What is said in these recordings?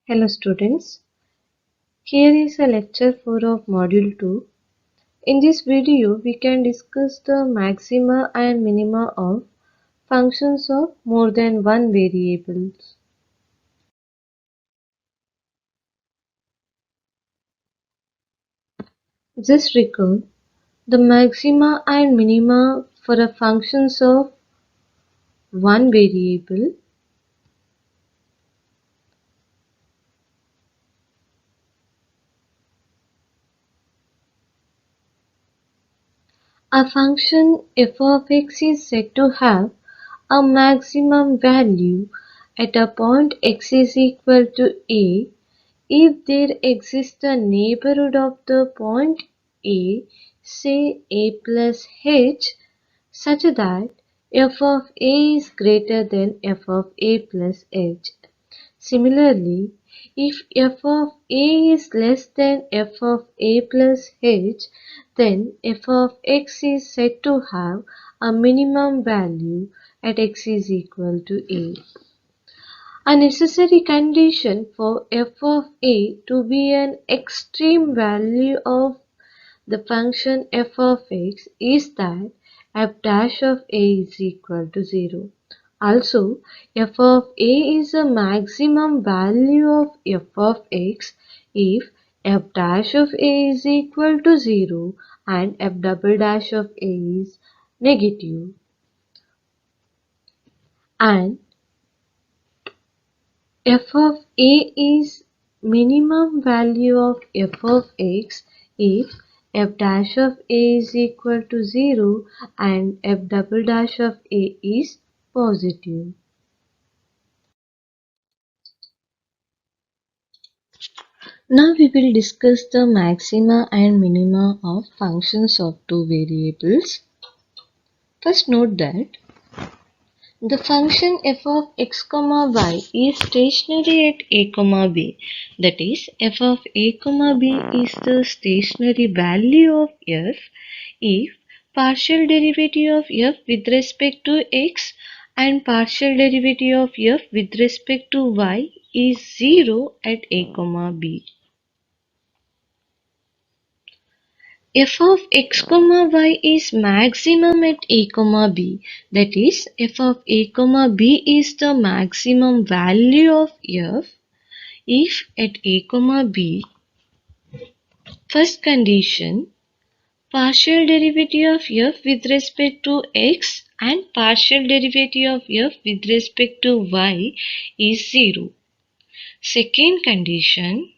Hello students, here is a lecture 4 of module 2. In this video we can discuss the maxima and minima of functions of more than one variables. Just recall the maxima and minima for a functions of one variable. A function f of x is said to have a maximum value at a point x is equal to a if there exists a neighborhood of the point A, say a plus h, such that f of a is greater than f of a plus h. Similarly, if f of a is less than f of a plus h, then f of x is said to have a minimum value at x is equal to a. A necessary condition for f of a to be an extreme value of the function f of x is that f dash of a is equal to 0. Also, f of a is a maximum value of f of x if f dash of a is equal to 0 and f double dash of a is negative. And f of a is minimum value of f of x if f dash of a is equal to 0 and f double dash of a is positive. Now we will discuss the maxima and minima of functions of two variables. First note that the function f of x comma y is stationary at a comma b. That is, f of a comma b is the stationary value of f if partial derivative of f with respect to x and partial derivative of f with respect to y is 0 at a comma b. F of x comma y is maximum at a comma b. That is, f of a comma b is the maximum value of f if at a comma b, first condition, partial derivative of f with respect to x and partial derivative of f with respect to y is 0. Second condition,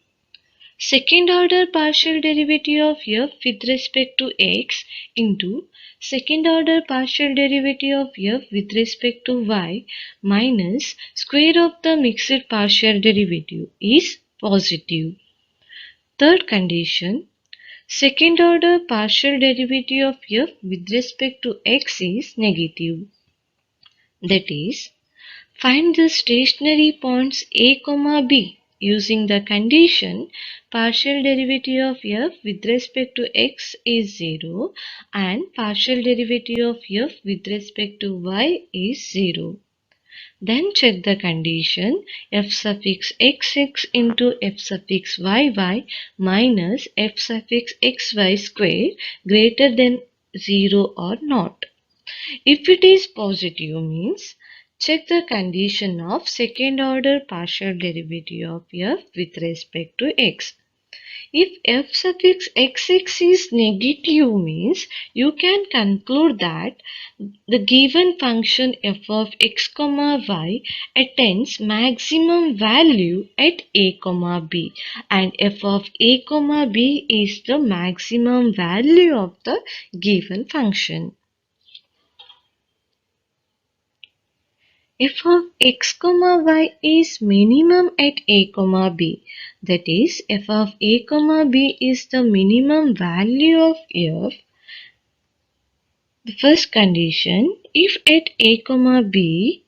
second order partial derivative of f with respect to x into second order partial derivative of f with respect to y minus square of the mixed partial derivative is positive. Third condition, second order partial derivative of f with respect to x is negative. That is, find the stationary points a, b using the condition partial derivative of f with respect to x is 0 and partial derivative of f with respect to y is 0. Then check the condition f suffix xx into f suffix yy minus f suffix xy square greater than 0 or not. If it is positive means check the condition of second order partial derivative of f with respect to x. If f suffix xx is negative means you can conclude that the given function f of x comma y attains maximum value at a comma b and f of a comma b is the maximum value of the given function. F of x comma y is minimum at a comma b. That is, f of a comma b is the minimum value of f. The first condition, if at a comma b,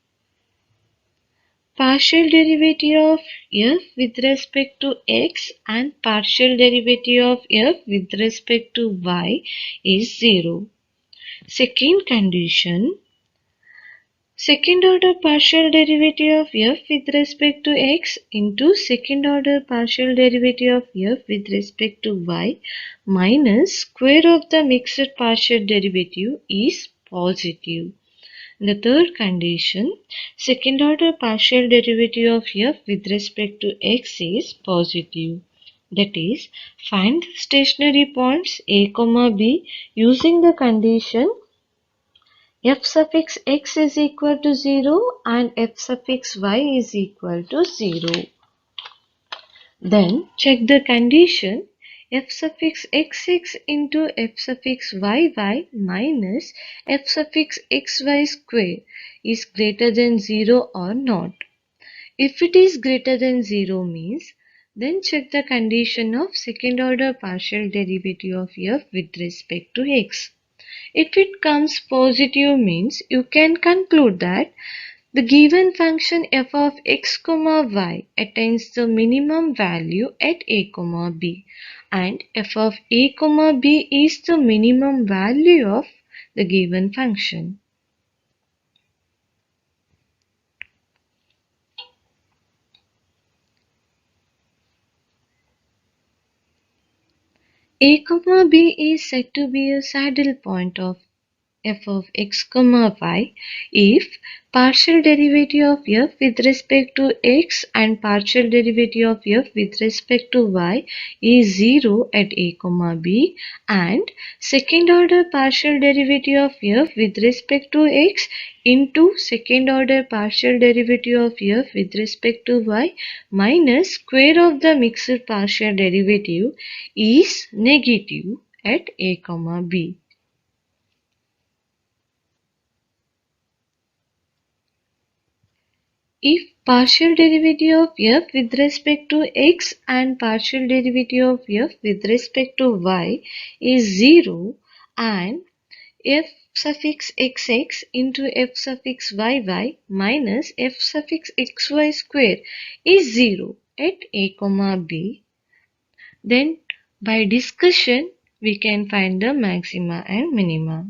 partial derivative of f with respect to x and partial derivative of f with respect to y is 0. Second condition, second order partial derivative of f with respect to x into second order partial derivative of f with respect to y minus square of the mixed partial derivative is positive. The third condition, second order partial derivative of f with respect to x is positive. That is, find stationary points a, b using the condition f suffix x is equal to 0 and f suffix y is equal to 0. Then check the condition f suffix xx into f suffix yy minus f suffix xy square is greater than 0 or not. If it is greater than 0 means, then check the condition of second order partial derivative of f with respect to x. If it comes positive means you can conclude that the given function f of x, y attains the minimum value at a, b and f of a, b is the minimum value of the given function. A, b is said to be a saddle point of f of x, y if partial derivative of f with respect to x and partial derivative of f with respect to y is 0 at a, b and second order partial derivative of f with respect to x into second order partial derivative of f with respect to y minus square of the mixed partial derivative is negative at a, b. If partial derivative of f with respect to x and partial derivative of f with respect to y is 0 and f suffix xx into f suffix yy minus f suffix xy square is 0 at a, b, then by discussion we can find the maxima and minima.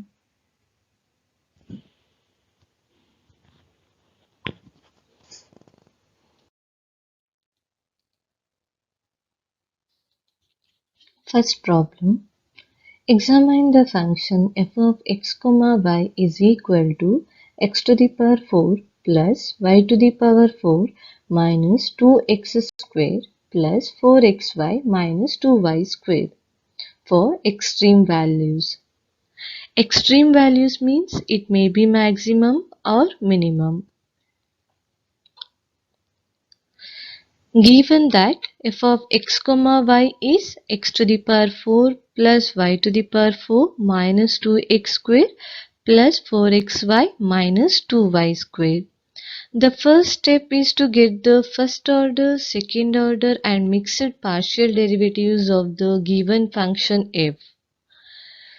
First problem. Examine the function f of x, y is equal to x to the power 4 plus y to the power 4 minus 2x square plus 4xy minus 2y square for extreme values. Extreme values means it may be maximum or minimum. Given that f of x, y is x to the power 4 plus y to the power 4 minus 2x square plus 4xy minus 2y square. The first step is to get the first order, second order and mixed partial derivatives of the given function f.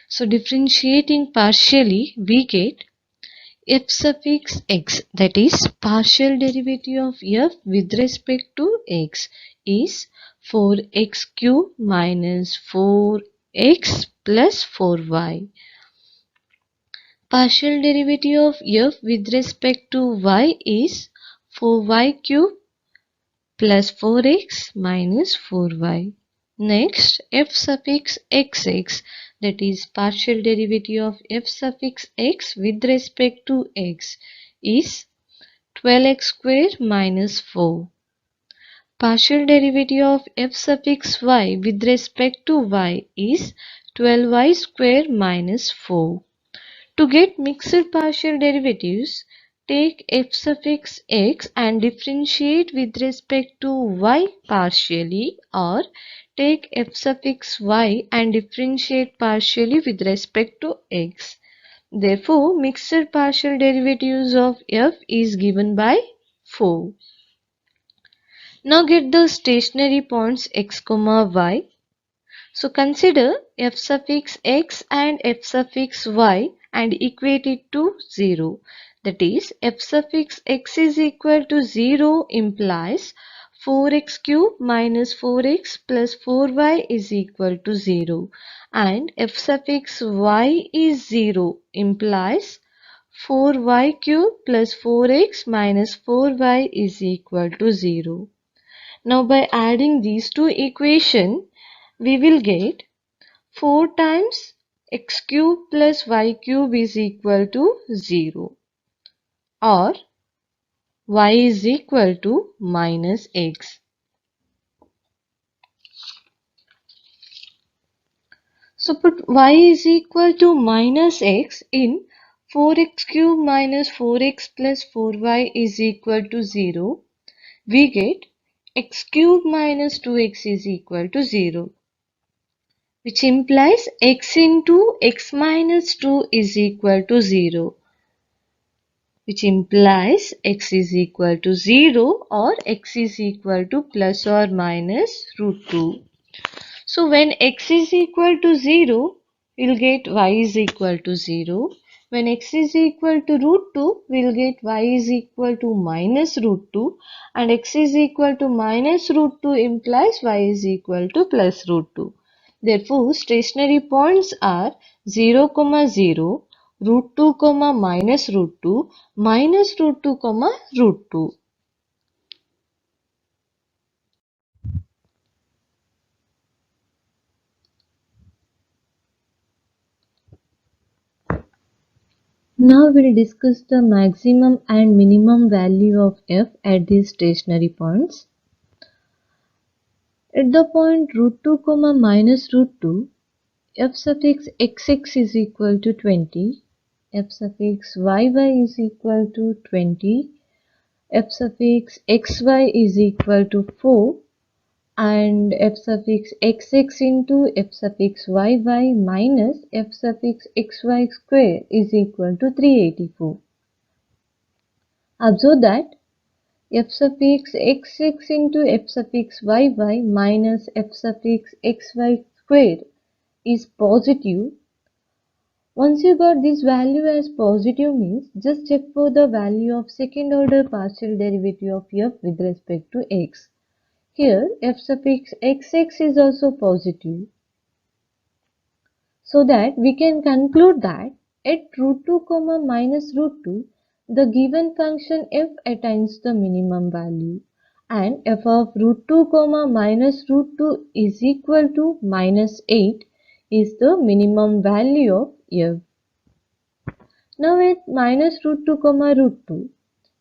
So differentiating partially we get f suffix x, that is partial derivative of f with respect to x is 4x cube minus 4x plus 4y. Partial derivative of f with respect to y is 4y cube plus 4x minus 4y. Next, f suffix xx, that is partial derivative of f suffix x with respect to x is 12x square minus 4. Partial derivative of f suffix y with respect to y is 12y square minus 4. To get mixed partial derivatives, take f suffix x and differentiate with respect to y partially, or take f suffix y and differentiate partially with respect to x. Therefore, mixed partial derivatives of f is given by 4. Now get the stationary points x, y. So consider f suffix x and f suffix y and equate it to 0. That is, f suffix x is equal to 0 implies 4x cube minus 4x plus 4y is equal to 0 and f suffix y is 0 implies 4y cube plus 4x minus 4y is equal to 0. Now by adding these two equations, we will get 4 times x cube plus y cube is equal to 0, or y is equal to minus x. So put y is equal to minus x in 4x cube minus 4x plus 4y is equal to 0. We get x cube minus 2x is equal to 0, which implies x into x minus 2 is equal to 0, which implies x is equal to 0 or x is equal to plus or minus root 2. So when x is equal to 0, we'll get y is equal to 0. When x is equal to root 2, we'll get y is equal to minus root 2, and x is equal to minus root 2 implies y is equal to plus root 2. Therefore, stationary points are 0, 0, root 2, minus root 2, minus root 2, root 2. Now we'll discuss the maximum and minimum value of f at these stationary points. At the point root 2, minus root 2, f suffix xx is equal to 20, f suffix yy is equal to 20, f suffix xy is equal to 4, and f suffix xx into f suffix yy minus f suffix xy square is equal to 384. Observe that f suffix xx into f suffix yy minus f suffix xy square is positive. Once you got this value as positive means just check for the value of second order partial derivative of f with respect to x. Here f suffix xx is also positive. So that we can conclude that at root 2, minus root 2, the given function f attains the minimum value, and f of root 2, minus root 2 is equal to minus 8 is the minimum value of f. Now at minus root 2, root 2,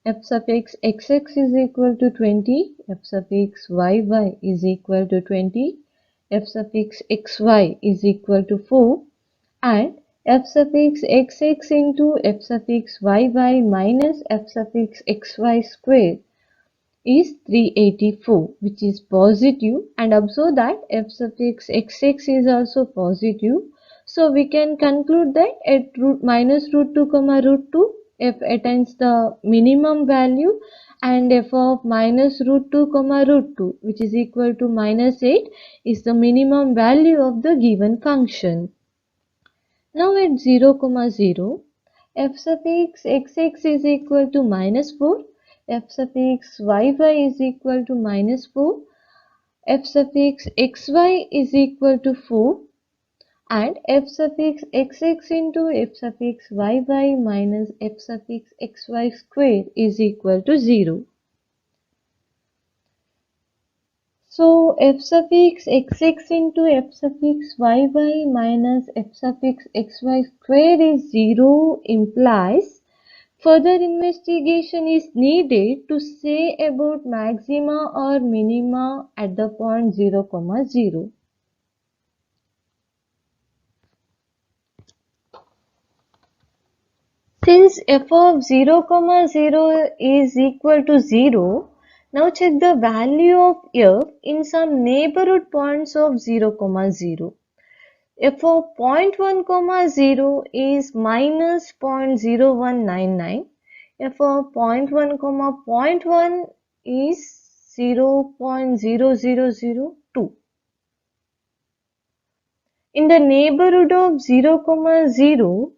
f suffix xx is equal to 20, f suffix yy is equal to 20, f suffix xy is equal to 4, and f suffix xx into f suffix yy minus f suffix xy square is 384, which is positive, and observe that f suffix xx is also positive. So we can conclude that at minus root 2, root 2, f attains the minimum value, and f of minus root 2, root 2, which is equal to minus 8, is the minimum value of the given function. Now at 0, 0, f suffix xx is equal to minus 4, f suffix yy is equal to minus 4, f suffix xy is equal to 4, and f suffix xx into f suffix yy minus f suffix xy square is equal to 0. So f suffix xx into f suffix yy minus f suffix xy square is 0 implies further investigation is needed to say about maxima or minima at the point 0, 0. Since f of 0, 0 is equal to 0, now check the value of f in some neighborhood points of 0, 0. F of 0.1, 0 is minus 0.0199. F of 0.1, 0.1 is 0.0002. In the neighborhood of 0, 0,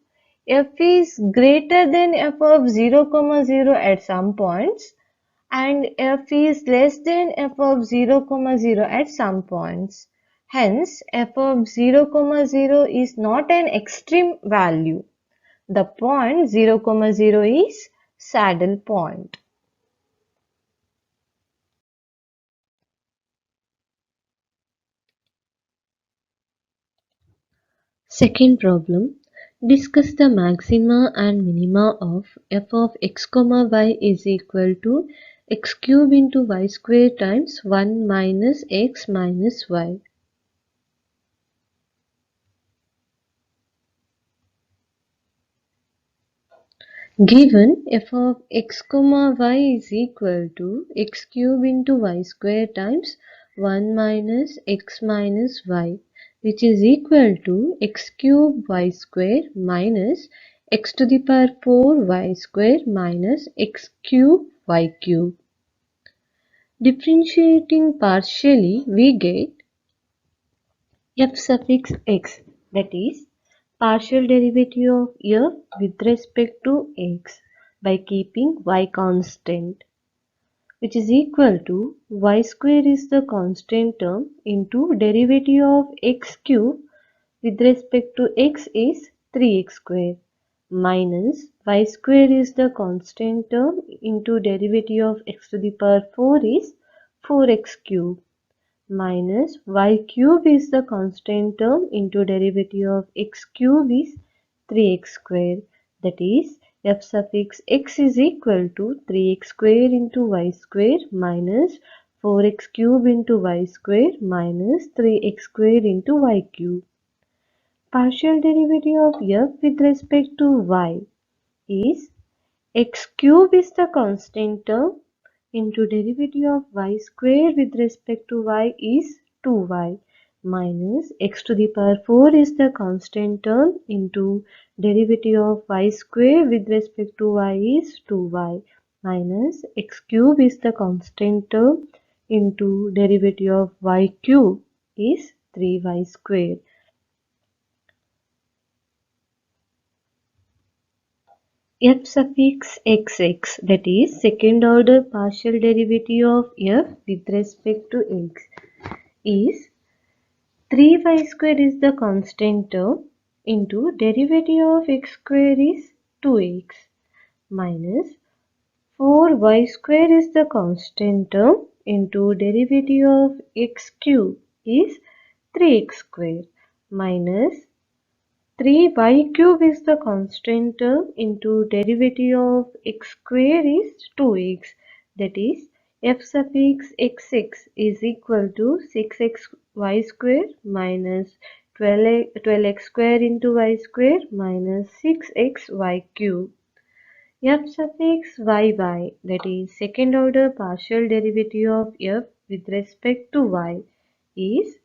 f is greater than f of 0, 0 at some points, and f is less than f of 0, 0 at some points. Hence, f of 0, 0 is not an extreme value. The point 0, 0 is saddle point. Second problem. Discuss the maxima and minima of f of x comma y is equal to x cube into y square times 1 minus x minus y. Given f of x comma y is equal to x cube into y square times 1 minus x minus y, which is equal to x cube y square minus x to the power 4 y square minus x cube y cube. Differentiating partially, we get f suffix x, that is partial derivative of f with respect to x by keeping y constant, which is equal to y square is the constant term into derivative of x cube with respect to x is 3x square minus y square is the constant term into derivative of x to the power 4 is 4x cube minus y cube is the constant term into derivative of x cube is 3x square, that is f suffix x is equal to 3x square into y square minus 4x cube into y square minus 3x square into y cube. Partial derivative of f with respect to y is x cube is the constant term into derivative of y square with respect to y is 2y minus x to the power 4 is the constant term into derivative of y square with respect to y is 2y minus x cube is the constant term into derivative of y cube is 3y square. F suffix xx, that is second order partial derivative of f with respect to x, is 3y square is the constant term into derivative of x square is 2x minus 4y square is the constant term into derivative of x cube is 3x square minus 3y cube is the constant term into derivative of x square is 2x, that is f suffix xx is equal to 6xy square minus 12x square into y square minus 6xy cube. F suffix yy, that is second order partial derivative of f with respect to y, is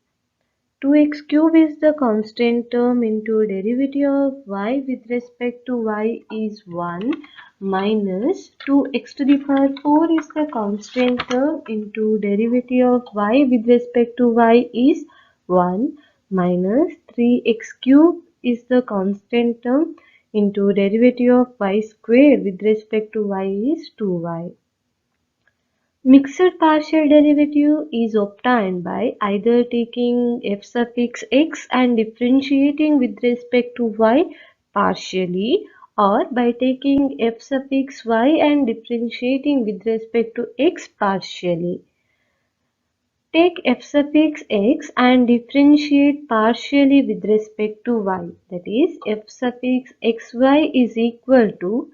2x cube is the constant term into derivative of y with respect to y is 1 minus 2x to the power 4 is the constant term into derivative of y with respect to y is 1 minus 3x cube is the constant term into derivative of y square with respect to y is 2y. Mixed partial derivative is obtained by either taking f suffix x and differentiating with respect to y partially, or by taking f suffix y and differentiating with respect to x partially. Take f suffix x and differentiate partially with respect to y, that is f suffix xy is equal to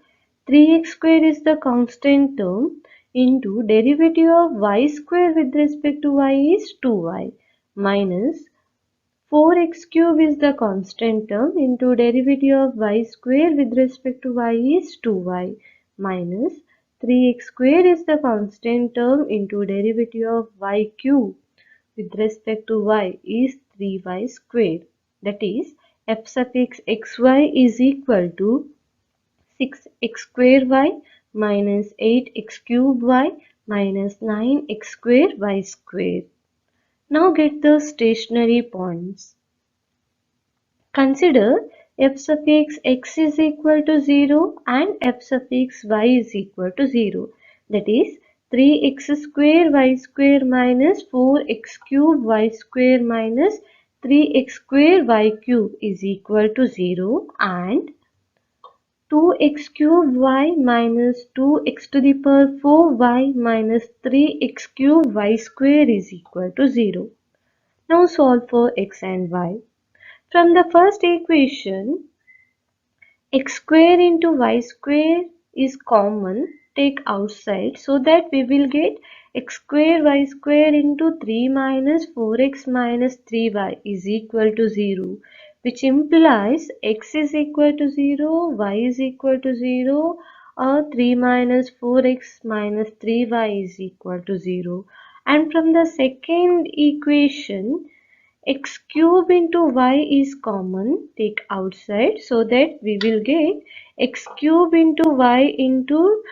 3x square is the constant term into derivative of y square with respect to y is 2y minus 4x cube is the constant term into derivative of y square with respect to y is 2y minus 3x square is the constant term into derivative of y cube with respect to y is 3y square. That is f suffix xy is equal to 6x square y minus 8x cube y minus 9x square y square. Now get the stationary points. Consider f suffix x is equal to 0 and f suffix y is equal to 0. That is 3x square y square minus 4x cube y square minus 3x square y cube is equal to 0 and 2x cube y minus 2x to the power 4y minus 3x cube y square is equal to 0. Now solve for x and y. From the first equation, x square into y square is common. Take outside so that we will get x square y square into 3 minus 4x minus 3y is equal to 0, which implies x is equal to 0, y is equal to 0, or 3 minus 4x minus 3y is equal to 0. And from the second equation, x cube into y is common. Take outside so that we will get x cube into y into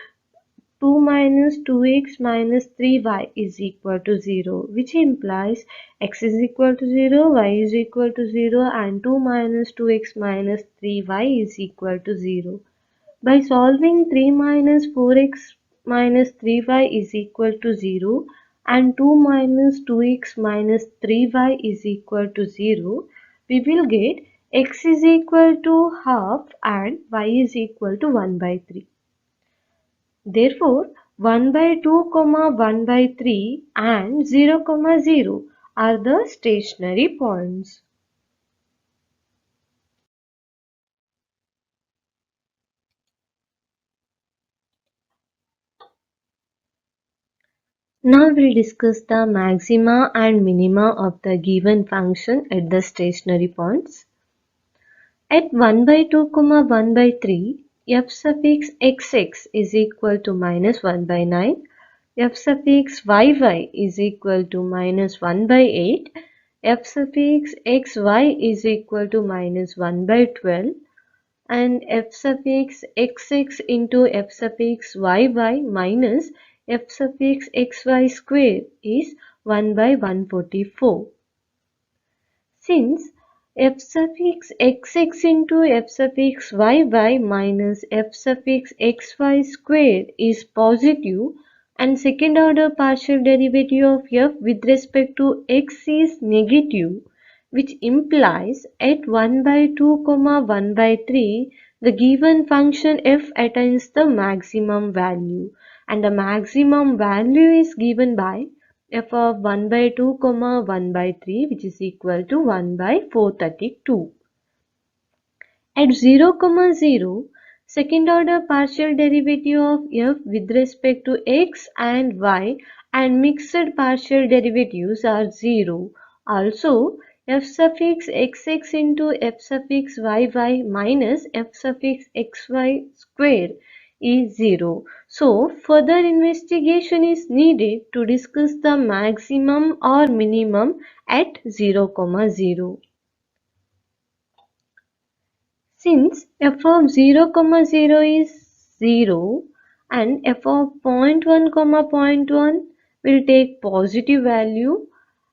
2 minus 2x minus 3y is equal to 0, which implies x is equal to 0, y is equal to 0, and 2 minus 2x minus 3y is equal to 0. By solving 3 minus 4x minus 3y is equal to 0 and 2 minus 2x minus 3y is equal to 0, we will get x is equal to half and y is equal to 1 by 3. Therefore, 1 by 2, 1 by 3 and 0, 0 are the stationary points. Now we'll discuss the maxima and minima of the given function at the stationary points. At 1 by 2, 1 by 3, f suffix xx is equal to minus 1 by 9, f suffix yy is equal to minus 1 by 8, f suffix xy is equal to minus 1 by 12, and f suffix xx into f suffix yy minus f suffix xy square is 1 by 144. Since f suffix xx into f suffix yy minus f suffix xy square is positive and second order partial derivative of f with respect to x is negative, which implies at 1 by 2, 1 by 3, the given function f attains the maximum value, and the maximum value is given by f of 1 by 2, 1 by 3, which is equal to 1 by 432. At 0, 0, second order partial derivative of f with respect to x and y and mixed partial derivatives are 0. Also, f suffix xx into f suffix yy minus f suffix xy square is 0. So, further investigation is needed to discuss the maximum or minimum at 0, 0. Since f of 0, 0 is 0 and f of 0 0.1, 0.1 will take positive value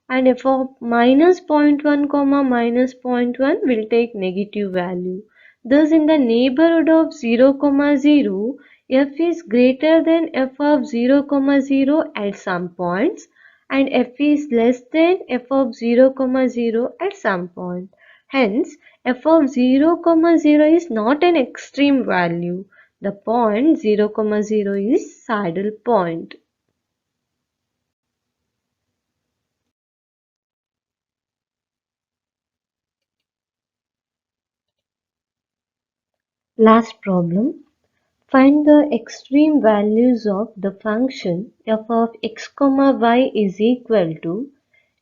and f of minus 0 0.1, minus 0.1 will take negative value. Thus, in the neighborhood of 0, 0, f is greater than f of 0, 0 at some points and f is less than f of 0, 0 at some point. Hence, f of 0, 0 is not an extreme value. The point 0, 0 is saddle point. Last problem. Find the extreme values of the function f of x, y is equal to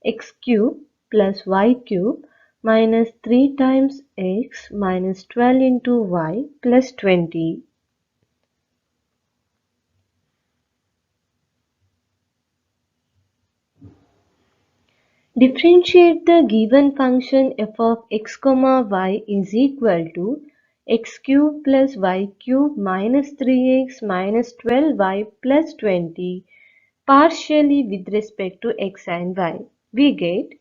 x cube plus y cube minus 3 times x minus 12 into y plus 20. Differentiate the given function f of x, y is equal to x cube plus y cube minus 3x minus 12y plus 20 partially with respect to x and y. We get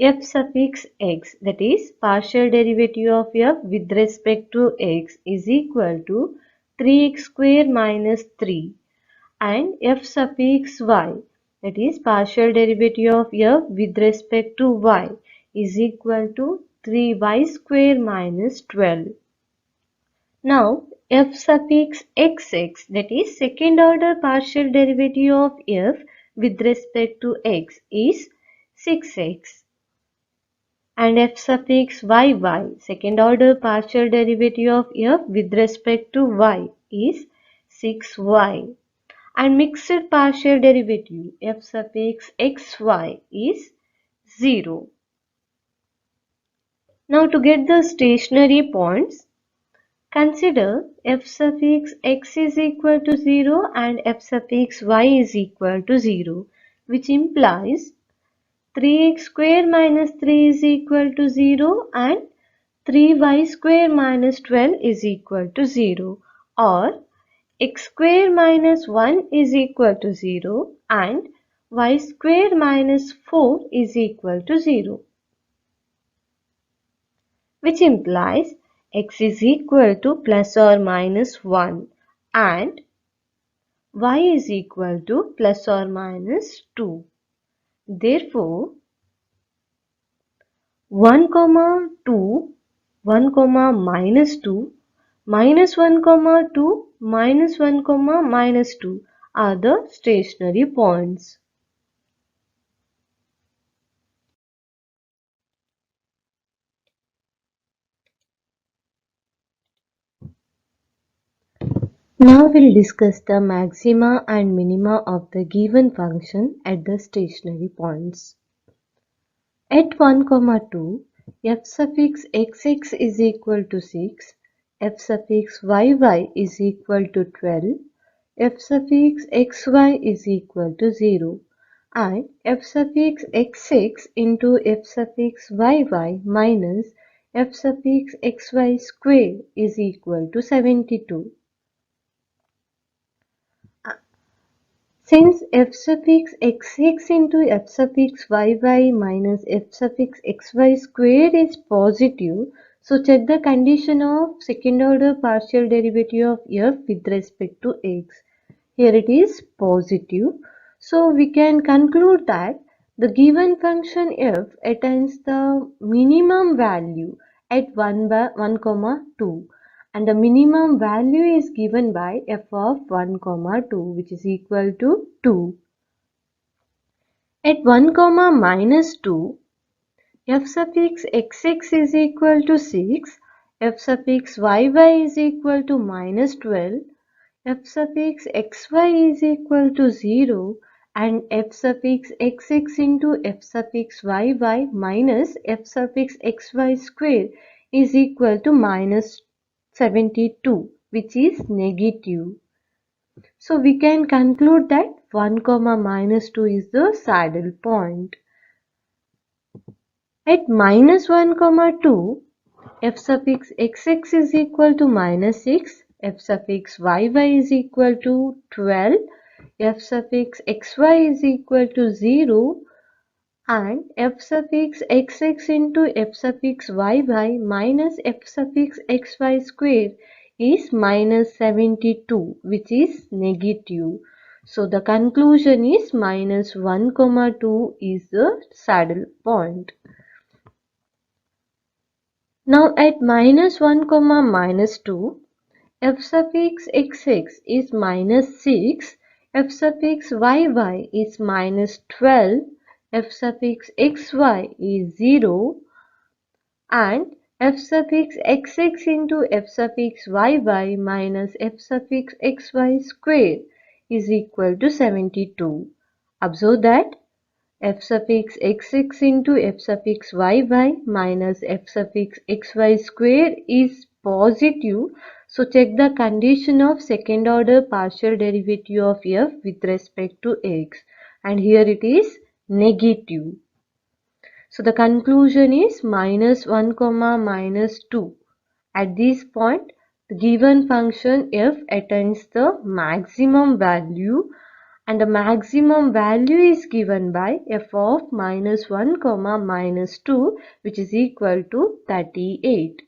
f suffix x, that is partial derivative of f with respect to x is equal to 3x square minus 3, and f suffix y, that is partial derivative of f with respect to y is equal to 3y square minus 12. Now f suffix xx, that is second order partial derivative of f with respect to x, is 6x, and f suffix yy, second order partial derivative of f with respect to y, is 6y, and mixed partial derivative f suffix xy is 0. Now to get the stationary points, consider f suffix x is equal to 0 and f suffix y is equal to 0, which implies 3x square minus 3 is equal to 0 and 3y square minus 12 is equal to 0, or x square minus 1 is equal to 0 and y square minus 4 is equal to 0, which implies x is equal to plus or minus 1 and y is equal to plus or minus 2. Therefore, 1 comma 2, 1 comma minus 2, minus 1 comma 2, minus 1 comma minus 2 are the stationary points. Now we'll discuss the maxima and minima of the given function at the stationary points. At 1, 2, f suffix xx is equal to 6, f suffix yy is equal to 12, f suffix xy is equal to 0, and f suffix xx into f suffix yy minus f suffix xy square is equal to 72. Since f suffix xx into f suffix yy minus f suffix xy square is positive, so check the condition of second order partial derivative of f with respect to x. Here it is positive, so we can conclude that the given function f attains the minimum value at 1, 2, and the minimum value is given by f of 1, 2, which is equal to 2. At 1, minus 2, f suffix xx is equal to 6, f suffix yy is equal to minus 12, f suffix xy is equal to 0, and f suffix xx into f suffix yy minus f suffix xy square is equal to minus 72, which is negative. So we can conclude that 1, minus 2 is the saddle point. At minus 1, 2, f suffix xx is equal to minus 6, f suffix yy is equal to 12, f suffix xy is equal to 0, and f suffix xx into f suffix yy minus f suffix xy square is minus 72, which is negative. So the conclusion is minus 1, 2 is the saddle point. Now at minus 1, minus 2, f suffix xx is minus 6, f suffix yy is minus 12, f suffix xy is 0, and f suffix xx into f suffix yy minus f suffix xy square is equal to 72. Observe that f suffix xx into f suffix yy minus f suffix xy square is positive, so check the condition of second order partial derivative of f with respect to x, and here it is negative. So the conclusion is minus 1, minus 2. At this point, the given function f attains the maximum value, and the maximum value is given by f of minus 1, minus 2, which is equal to 38.